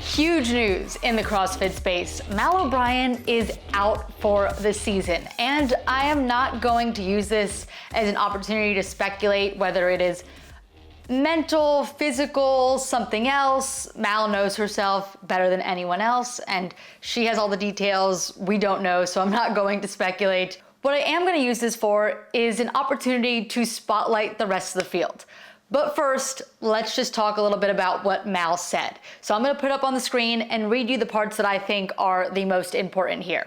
Huge news in the CrossFit space. Mal O'Brien is out for the season, and I am not going to use this as an opportunity to speculate whether it is mental, physical, something else. Mal knows herself better than anyone else, and she has all the details we don't know, so I'm not going to speculate. What I am going to use this for is an opportunity to spotlight the rest of the field. But first, let's just talk a little bit about what Mal said. So I'm going to put up on the screen and read you the parts that I think are the most important here.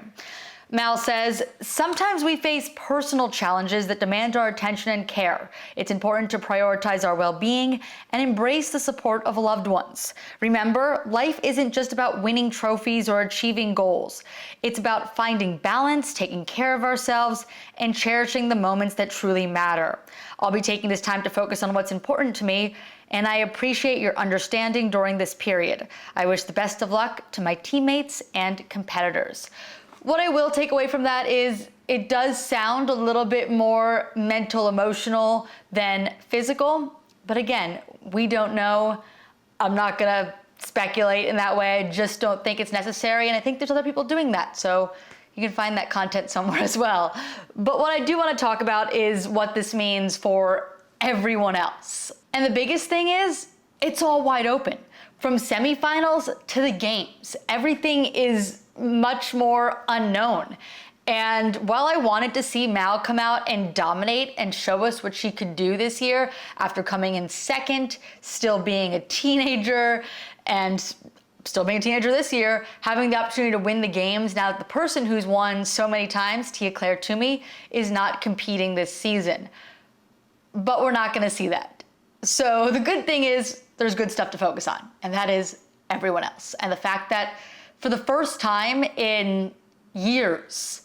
Mal says, sometimes we face personal challenges that demand our attention and care. It's important to prioritize our well-being and embrace the support of loved ones. Remember, life isn't just about winning trophies or achieving goals. It's about finding balance, taking care of ourselves, and cherishing the moments that truly matter. I'll be taking this time to focus on what's important to me, and I appreciate your understanding during this period. I wish the best of luck to my teammates and competitors. What I will take away from that is it does sound a little bit more mental, emotional than physical. But again, we don't know. I'm not gonna speculate in that way. I just don't think it's necessary. And I think there's other people doing that. So you can find that content somewhere as well. But what I do want to talk about is what this means for everyone else. And the biggest thing is it's all wide open. From semifinals to the games, everything is much more unknown. And while I wanted to see Mal come out and dominate and show us what she could do this year after coming in second, still being a teenager, and still being a teenager this year, having the opportunity to win the games now that the person who's won so many times, tia-clair is not competing this season. But we're not gonna see that. So the good thing is there's good stuff to focus on, and that is everyone else. And the fact that for the first time in years,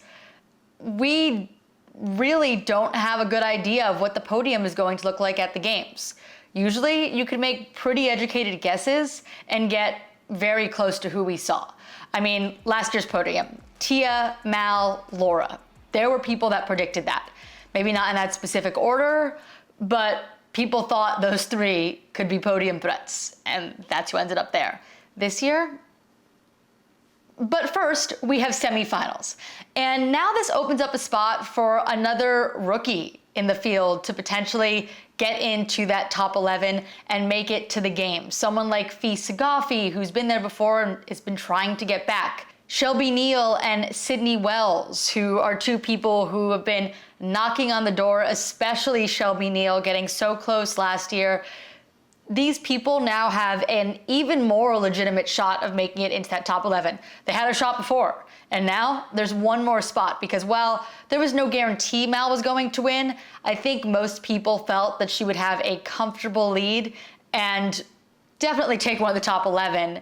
we really don't have a good idea of what the podium is going to look like at the games. Usually you can make pretty educated guesses and get very close to who we saw. I mean, last year's podium, Tia, Mal, Laura. There were people that predicted that. Maybe not in that specific order, but people thought those three could be podium threats, and that's who ended up there. This year, but first, we have semifinals. And now this opens up a spot for another rookie in the field to potentially get into that top 11 and make it to the game. Someone like Fee Sagafi, who's been there before and has been trying to get back. Shelby Neal and Sydney Wells, who are two people who have been knocking on the door, especially Shelby Neal getting so close last year. These people now have an even more legitimate shot of making it into that top 11. They had a shot before, and now there's one more spot because while there was no guarantee Mal was going to win, I think most people felt that she would have a comfortable lead and definitely take one of the top 11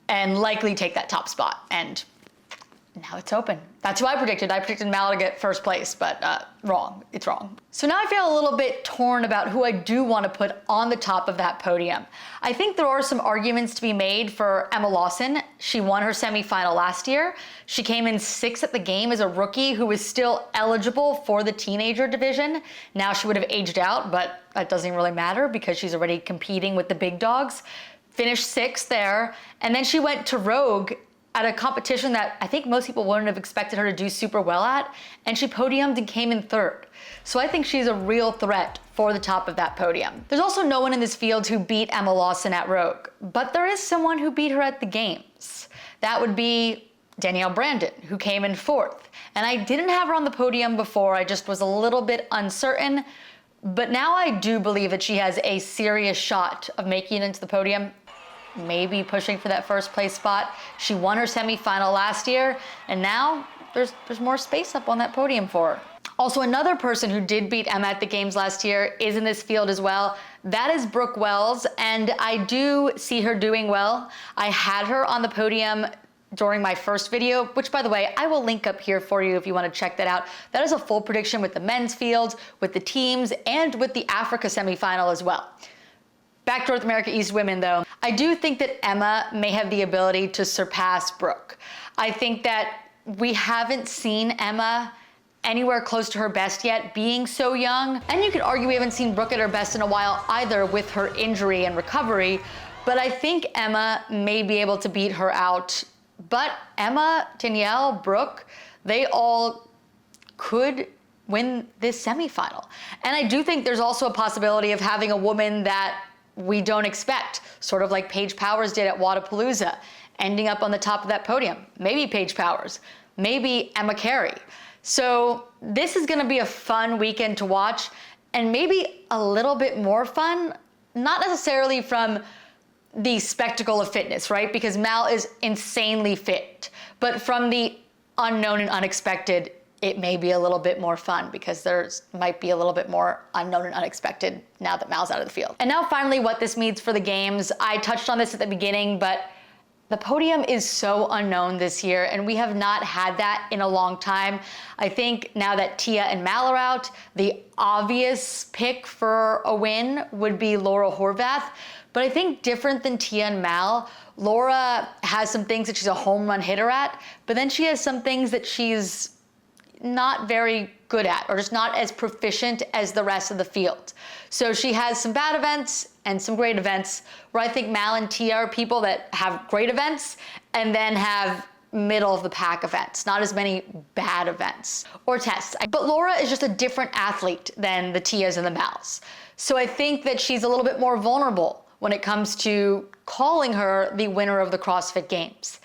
and likely take that top spot. And now it's open. That's who I predicted. I predicted Mal to get first place, but wrong. It's wrong. So now I feel a little bit torn about who I do want to put on the top of that podium. I think there are some arguments to be made for Emma Lawson. She won her semifinal last year. She came in 6th at the game as a rookie who was still eligible for the teenager division. Now she would have aged out, but that doesn't really matter because she's already competing with the big dogs. Finished 6th there, and then she went to Rogue at a competition that I think most people wouldn't have expected her to do super well at, and she podiumed and came in 3rd. So I think she's a real threat for the top of that podium. There's also no one in this field who beat Emma Lawson at Rogue, but there is someone who beat her at the games. That would be Danielle Brandon, who came in 4th. And I didn't have her on the podium before, I just was a little bit uncertain, but now I do believe that she has a serious shot of making it into the podium, maybe pushing for that first place spot. She won her semifinal last year, and now there's more space up on that podium for her. Also, another person who did beat Emma at the games last year is in this field as well. That is Brooke Wells, and I do see her doing well. I had her on the podium during my first video, which by the way, I will link up here for you if you want to check that out. That is a full prediction with the men's field, with the teams, and with the Africa semifinal as well. Back to North America East women though, I do think that Emma may have the ability to surpass Brooke. I think that we haven't seen Emma anywhere close to her best yet, being so young. And you could argue we haven't seen Brooke at her best in a while either with her injury and recovery. but I think Emma may be able to beat her out. But Emma, Danielle, Brooke, they all could win this semifinal. And I do think there's also a possibility of having a woman that we don't expect, sort of like Paige Powers did at Wodapalooza, ending up on the top of that podium. Maybe Paige Powers, maybe Emma Carey. So this is gonna be a fun weekend to watch, and maybe a little bit more fun, not necessarily from the spectacle of fitness, right? Because Mal is insanely fit, but from the unknown and unexpected, it may be a little bit more fun because there might be a little bit more unknown and unexpected now that Mal's out of the field. And now finally, what this means for the games. I touched on this at the beginning, but the podium is so unknown this year, and we have not had that in a long time. I think now that Tia and Mal are out, the obvious pick for a win would be Laura Horvath. But I think different than Tia and Mal, Laura has some things that she's a home run hitter at, but then she has some things that she's not very good at, or just not as proficient as the rest of the field. So she has some bad events and some great events, where I think Mal and Tia are people that have great events and then have middle of the pack events, not as many bad events or tests. But Laura is just a different athlete than the Tias and the Mals. So I think that she's a little bit more vulnerable when it comes to calling her the winner of the CrossFit Games.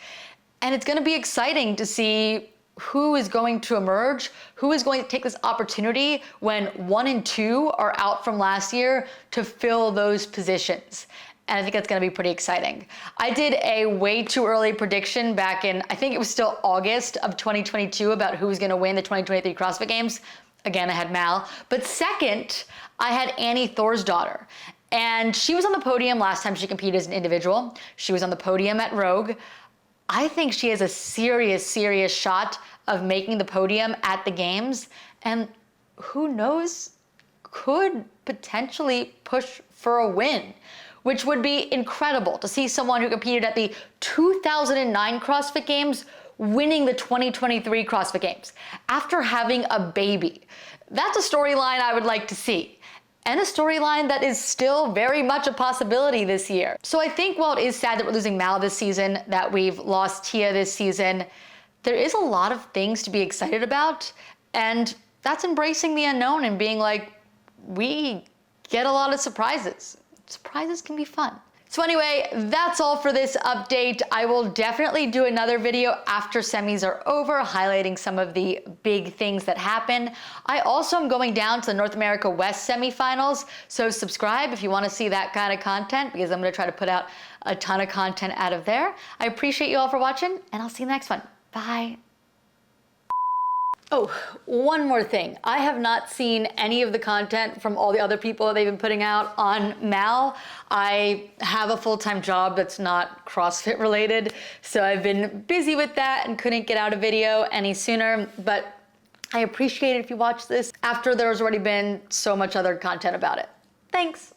And it's gonna be exciting to see who is going to emerge, who is going to take this opportunity when 1 and 2 are out from last year to fill those positions. And I think that's gonna be pretty exciting. I did a way too early prediction back in, I think it was still August of 2022, about who was gonna win the 2023 CrossFit Games. Again, I had Mal. But second, I had Annie Thorsdottir. And she was on the podium last time she competed as an individual. She was on the podium at Rogue. I think she has a serious shot of making the podium at the games, and who knows, could potentially push for a win, which would be incredible to see someone who competed at the 2009 CrossFit Games winning the 2023 CrossFit Games after having a baby. That's a storyline I would like to see, and a storyline that is still very much a possibility this year. So I think while it is sad that we're losing Mal this season, that we've lost Tia this season, there is a lot of things to be excited about, and that's embracing the unknown and being like, we get a lot of surprises. Surprises can be fun. So anyway, that's all for this update. I will definitely do another video after semis are over, highlighting some of the big things that happen. I also am going down to the North America West Semifinals, so subscribe if you want to see that kind of content, because I'm going to try to put out a ton of content out of there. I appreciate you all for watching, and I'll see you in the next one. Bye. Oh, one more thing. I have not seen any of the content from all the other people that they've been putting out on Mal. I have a full-time job that's not CrossFit related, so I've been busy with that and couldn't get out a video any sooner, but I appreciate it if you watch this after there's already been so much other content about it. Thanks.